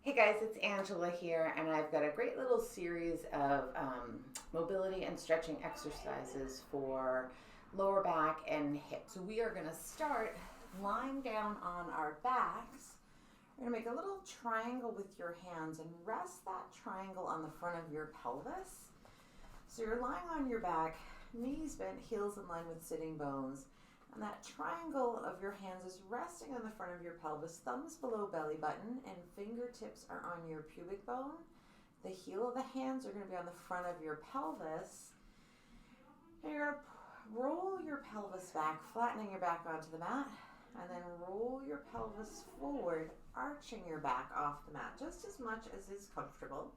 Hey guys, it's Angela here, and I've got a great little series of mobility and stretching exercises for lower back and hips. So we are going to start lying down on our backs. You're going to make a little triangle with your hands and rest that triangle on the front of your pelvis. So you're lying on your back, knees bent, heels in line with sitting bones. And that triangle of your hands is resting on the front of your pelvis, thumbs below belly button, and fingertips are on your pubic bone. The heel of the hands are going to be on the front of your pelvis. And you're going to roll your pelvis back, flattening your back onto the mat, and then roll your pelvis forward, arching your back off the mat just as much as is comfortable.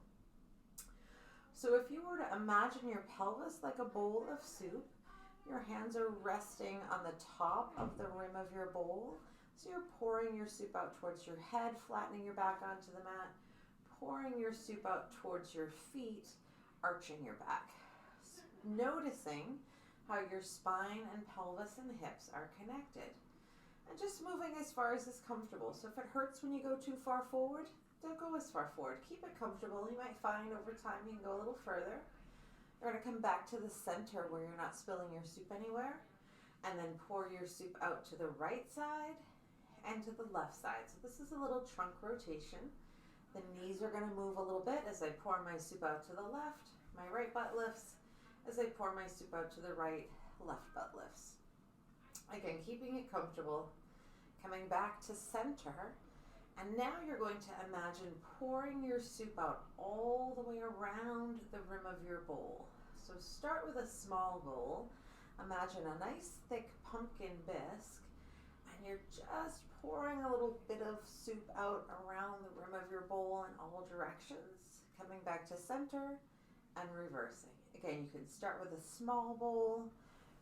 So if you were to imagine your pelvis like a bowl of soup, your hands are resting on the top of the rim of your bowl. So you're pouring your soup out towards your head, flattening your back onto the mat, pouring your soup out towards your feet, arching your back. Noticing how your spine and pelvis and hips are connected. And just moving as far as is comfortable. So if it hurts when you go too far forward, don't go as far forward. Keep it comfortable. You might find over time you can go a little further. You're going to come back to the center where you're not spilling your soup anywhere, and then pour your soup out to the right side and to the left side. So this is a little trunk rotation. The knees are going to move a little bit as I pour my soup out to the left. My right butt lifts. As I pour my soup out to the right, left butt lifts. Again, keeping it comfortable. Coming back to center. And now you're going to imagine pouring your soup out all the way around the rim of your bowl. So start with a small bowl. Imagine a nice thick pumpkin bisque, and you're just pouring a little bit of soup out around the rim of your bowl in all directions, coming back to center and reversing. Again, you can start with a small bowl.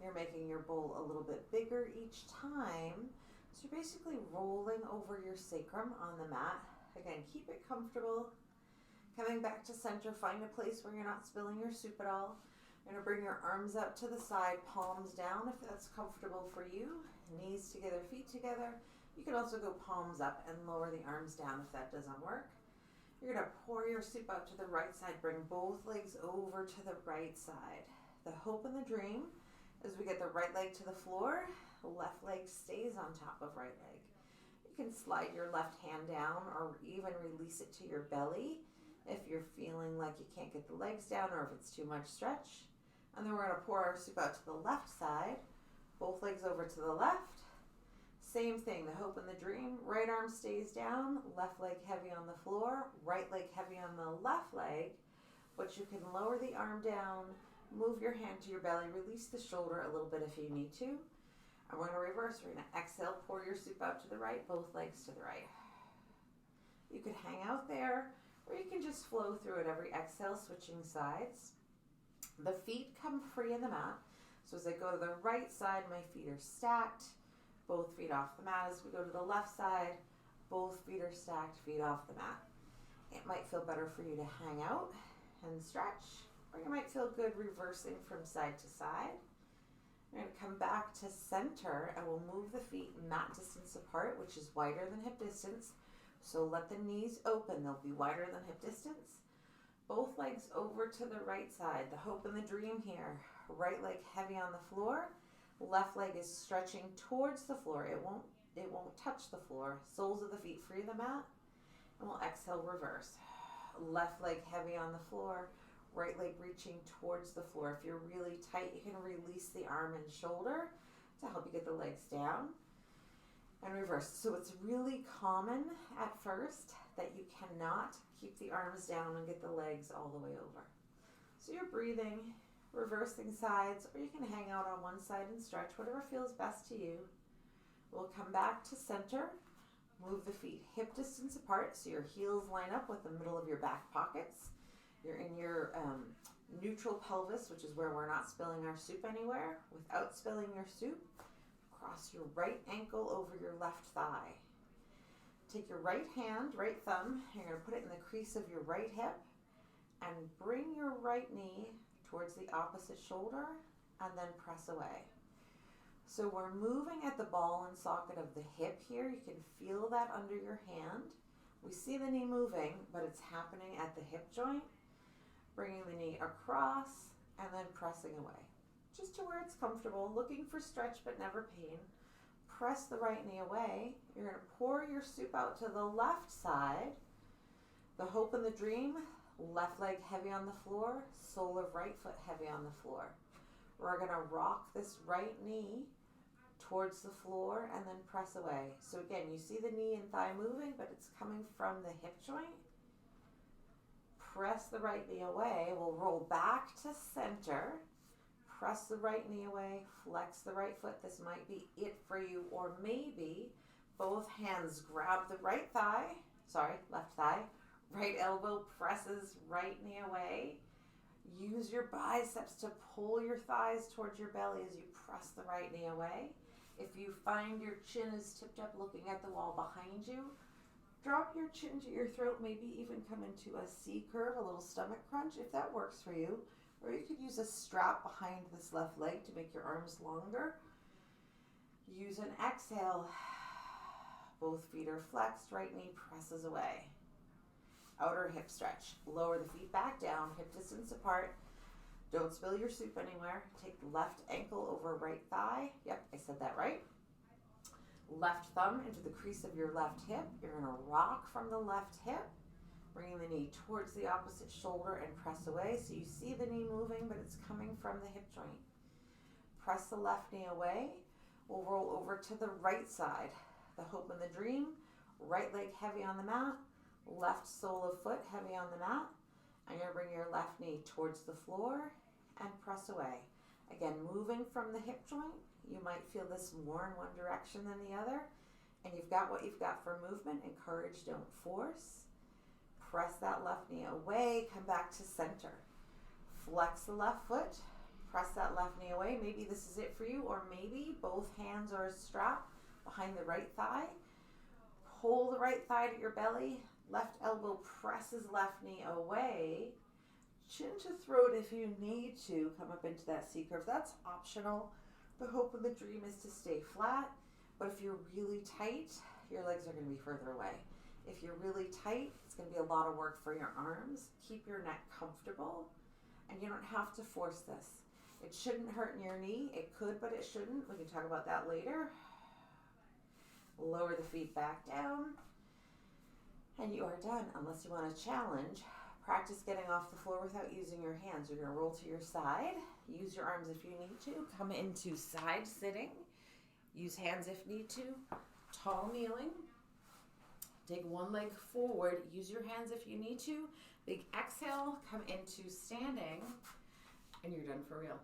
You're making your bowl a little bit bigger each time. So you're basically rolling over your sacrum on the mat. Again, keep it comfortable. Coming back to center, find a place where you're not spilling your soup at all. You're going to bring your arms out to the side, palms down if that's comfortable for you. Knees together, feet together. You can also go palms up and lower the arms down if that doesn't work. You're going to pour your soup out to the right side. Bring both legs over to the right side. The hope and the dream is we get the right leg to the floor. Left leg stays on top of right leg. You can slide your left hand down or even release it to your belly if you're feeling like you can't get the legs down or if it's too much stretch. And then we're going to pour our soup out to the left side. Both legs over to the left. Same thing, the hope and the dream. Right arm stays down, left leg heavy on the floor, right leg heavy on the left leg. But you can lower the arm down, move your hand to your belly, release the shoulder a little bit if you need to. And we're going to reverse. We're going to exhale, pour your soup out to the right, both legs to the right. You could hang out there, or you can just flow through it every exhale, switching sides. The feet come free in the mat. So as I go to the right side, my feet are stacked, both feet off the mat. As we go to the left side, both feet are stacked, feet off the mat. It might feel better for you to hang out and stretch, or you might feel good reversing from side to side. We're going to come back to center and we'll move the feet mat distance apart, which is wider than hip distance. So let the knees open. They'll be wider than hip distance. Both legs over to the right side. The hope and the dream here. Right leg heavy on the floor. Left leg is stretching towards the floor. It won't touch the floor. Soles of the feet free of the mat. And we'll exhale, reverse. Left leg heavy on the floor. Right leg reaching towards the floor. If you're really tight, you can release the arm and shoulder to help you get the legs down. And reverse. So it's really common at first that you cannot keep the arms down and get the legs all the way over. So you're breathing, reversing sides, or you can hang out on one side and stretch, whatever feels best to you. We'll come back to center. Move the feet hip distance apart so your heels line up with the middle of your back pockets. You're in your neutral pelvis, which is where we're not spilling our soup anywhere. Without spilling your soup, cross your right ankle over your left thigh. Take your right hand, right thumb, you're going to put it in the crease of your right hip and bring your right knee towards the opposite shoulder and then press away. So we're moving at the ball and socket of the hip here. You can feel that under your hand. We see the knee moving, but it's happening at the hip joint. Bringing the knee across and then pressing away. Just to where it's comfortable, looking for stretch but never pain. Press the right knee away. You're going to pour your soup out to the left side. The hope and the dream, left leg heavy on the floor, sole of right foot heavy on the floor. We're going to rock this right knee towards the floor and then press away. So again, you see the knee and thigh moving, but it's coming from the hip joint. Press the right knee away. We'll roll back to center. Press the right knee away. Flex the right foot. This might be it for you, or maybe both hands grab the right thigh. Sorry, left thigh. Right elbow presses right knee away. Use your biceps to pull your thighs towards your belly as you press the right knee away. If you find your chin is tipped up looking at the wall behind you, drop your chin to your throat, maybe even come into a C curve, a little stomach crunch if that works for you. Or you could use a strap behind this left leg to make your arms longer. Use an exhale. Both feet are flexed, right knee presses away. Outer hip stretch. Lower the feet back down, hip distance apart. Don't spill your soup anywhere. Take left ankle over right thigh. Yep, I said that right. Left thumb into the crease of your left hip. You're going to rock from the left hip, bringing the knee towards the opposite shoulder and press away. So you see the knee moving, but it's coming from the hip joint. Press the left knee away. We'll roll over to the right side. The hope and the dream. Right leg heavy on the mat. Left sole of foot heavy on the mat. I'm going to bring your left knee towards the floor and press away. Again, moving from the hip joint. You might feel this more in one direction than the other. And you've got what you've got for movement. Encourage, don't force. Press that left knee away. Come back to center. Flex the left foot. Press that left knee away. Maybe this is it for you, or maybe both hands are a strap behind the right thigh. Pull the right thigh to your belly. Left elbow presses left knee away. Chin to throat if you need to. Come up into that C curve. That's optional. The hope and the dream is to stay flat. But if you're really tight, your legs are going to be further away. If you're really tight, it's going to be a lot of work for your arms. Keep your neck comfortable. And you don't have to force this. It shouldn't hurt in your knee. It could, but it shouldn't. We can talk about that later. Lower the feet back down. And you are done, unless you want to challenge. Practice getting off the floor without using your hands. You're going to roll to your side. Use your arms if you need to. Come into side sitting. Use hands if need to. Tall kneeling. Take one leg forward. Use your hands if you need to. Big exhale. Come into standing. And you're done for real.